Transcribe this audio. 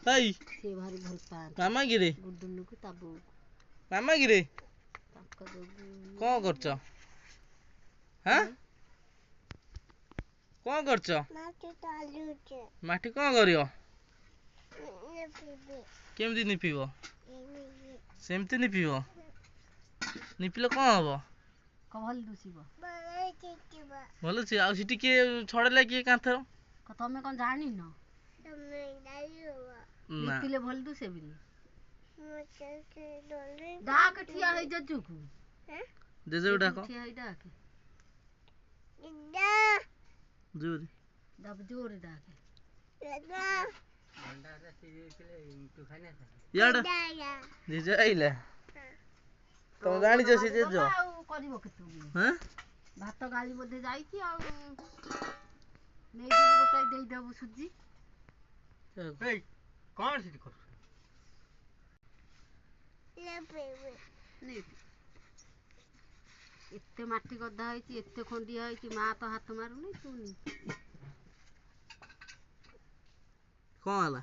हाय से भारी भल पान मामा गिरे गुड्डुनु को ताबू मामा गिरे ताका जोगु कौन करछ हां कौन करछ माटी चालू छे माटी कौन करियो ने पीबी केमदी निपिबो एमी सेमती निपिबो निपिले कौन हबो कभल दुसीबो बड़े चिचिबा भलो छी आ सिटी के छड़ले के कांथर क तमे कोन जानि न तमे डालियो ना निपिले भल दुसेबिनी मचे के डोले डाक ठिया है जजुकु हैं जेजे उडाको ठिया है डाक इंदा जोरी दब जोर डाक लगा अंडा रे तू खाने याड दाया जेजे आइले तो जानि छ से जेजो करिवो केतु हैं भात गाली मध्ये जाई छी आ नै गोटाई देई देबो सुजी ए कौन सी कर ले पीबी नै एते माटी गद्दा है छी एते खंडिया है छी मां तो हाथ मारू नै तू नै कौन हला